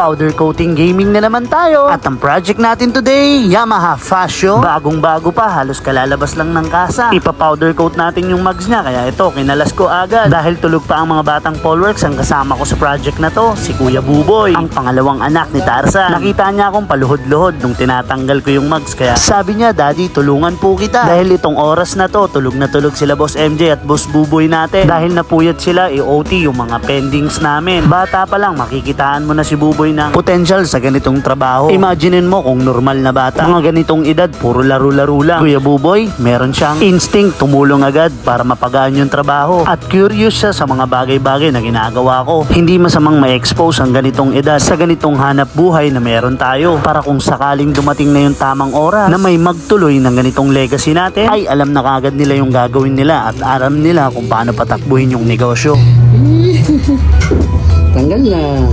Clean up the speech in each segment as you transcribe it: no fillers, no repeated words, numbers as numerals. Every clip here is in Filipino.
Powder coating gaming na naman tayo. At ang project natin today, Yamaha Fascio. Bagong bago pa, halos kalalabas lang ng kasa. Ipa-powder coat natin yung mugs niya, kaya ito, kinalas ko agad. Dahil tulog pa ang mga batang Polworks, ang kasama ko sa project na to, si Kuya Buboy, ang pangalawang anak ni Tarzan. Nakita niya akong paluhod-luhod nung tinatanggal ko yung mugs, kaya sabi niya, Daddy, tulungan po kita. Dahil itong oras na to, tulog na tulog sila Boss MJ at Boss Buboy natin. Dahil napuyat sila, i-OT yung mga pendings namin. Bata pa lang, makikitaan mo na si Buboy ng potential sa ganitong trabaho. Imaginein mo kung normal na bata, mga ganitong edad, puro laro-laro lang. Kuya Buboy, meron siyang instinct, tumulong agad para mapagaan yung trabaho. At curious siya sa mga bagay-bagay na ginagawa ko. Hindi masamang ma-expose ang ganitong edad sa ganitong hanap buhay na meron tayo. Para kung sakaling dumating na yung tamang oras na may magtuloy ng ganitong legacy natin, ay alam na kagad nila yung gagawin nila at alam nila kung paano patakbuhin yung negosyo. Tanggal na.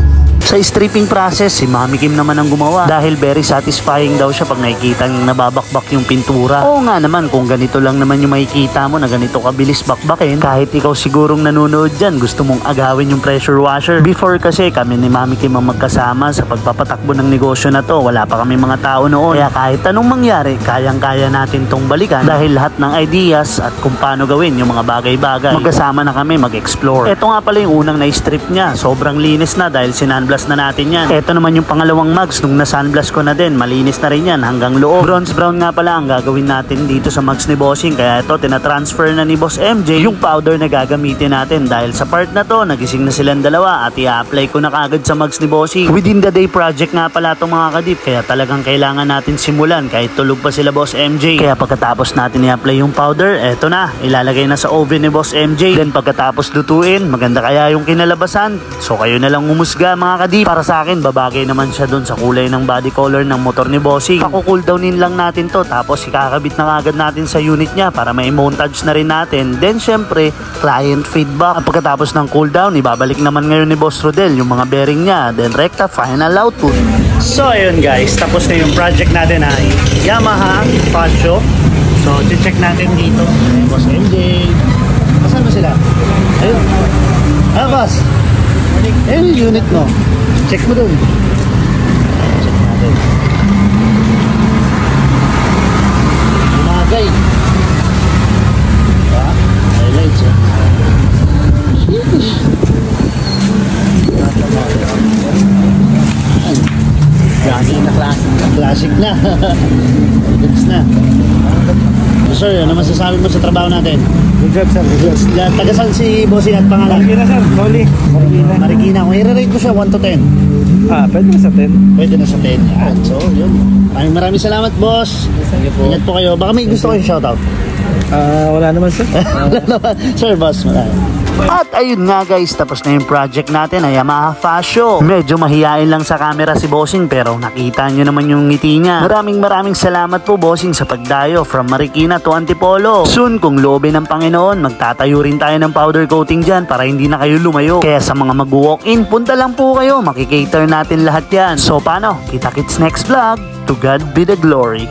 Sa stripping process, si Mami Kim naman ang gumawa dahil very satisfying daw siya pag nakikita ng nababakbak yung pintura. Oo nga naman, kung ganito lang naman yung makikita mo na ganito kabilis bakbakin, kahit ikaw sigurong nanonood dyan, gusto mong agawin yung pressure washer. Before kasi kami ni Mami Kim ang magkasama sa pagpapatakbo ng negosyo na to, wala pa kami mga tao noon. Kaya kahit anong mangyari, kayang-kaya natin tong balikan dahil lahat ng ideas at kung paano gawin yung mga bagay-bagay, magkasama na kami mag-explore. Ito nga pala yung unang na-strip niya, sobrang linis na dahil sinunblast na natin yan. Ito naman yung pangalawang mugs, nung na-sunblast ko na din, malinis na rin yan hanggang loob. Bronze brown nga pala ang gagawin natin dito sa mugs ni Bossing, kaya ito tina-transfer na ni Boss MJ yung powder na gagamitin natin. Dahil sa part na to, nagising na silang dalawa at i-apply ko na kagad sa mugs ni Bossing. Within the day project nga pala itong mga kadip, kaya talagang kailangan natin simulan kahit tulog pa sila Boss MJ. Kaya pagkatapos natin i-apply yung powder, eto na, ilalagay na sa oven ni Boss MJ. Then pagkatapos lutuin, maganda kaya yung kinalabasan? So kayo na lang umusga mga kadip. Para sa akin, babagay naman siya dun sa kulay ng body color ng motor ni Bossing. Paku-cooldownin lang natin to, tapos ikakabit na agad natin sa unit niya para may montage na rin natin. Then syempre, client feedback. At pagkatapos ng cooldown, ibabalik naman ngayon ni Boss Rodel yung mga bearing niya. Then rekta, final output. So ayun guys, tapos na yung project natin ay Yamaha Fascio. So check natin dito. Boss MJ. Saan ba sila? Ayun. Boss. Ayun yung unit mo. Check mo dun. Check natin. Umagay. Diba? Highlights eh. Classic na classic. Classic na. Goods na. So sir, ano masasabi mo sa trabaho natin? Good job, sir. Good job. Taga-saan si Bossing at pangalan? Marikina, sir. Loli. Marikina. Kung i-rate ko siya 1 to 10. Pwede na sa 10. Pwede na sa 10. Yan. So, yun. Maraming salamat, boss. Thank you po. Ingat po kayo. Baka may gusto kayong shoutout. Wala naman, sir. Sir, boss. At ayun nga guys, tapos na yung project natin ay Yamaha Fascio. Medyo mahihain lang sa camera si Bossing pero nakita nyo naman yung ngiti niya. Maraming salamat po Bossing sa pagdayo from Marikina to Antipolo. Soon kung loobin ng Panginoon, magtatayo rin tayo ng powder coating dyan para hindi na kayo lumayo. Kaya sa mga mag-walk-in, punta lang po kayo. Makikater natin lahat yan. So paano? Kita-kits next vlog. To God be the glory.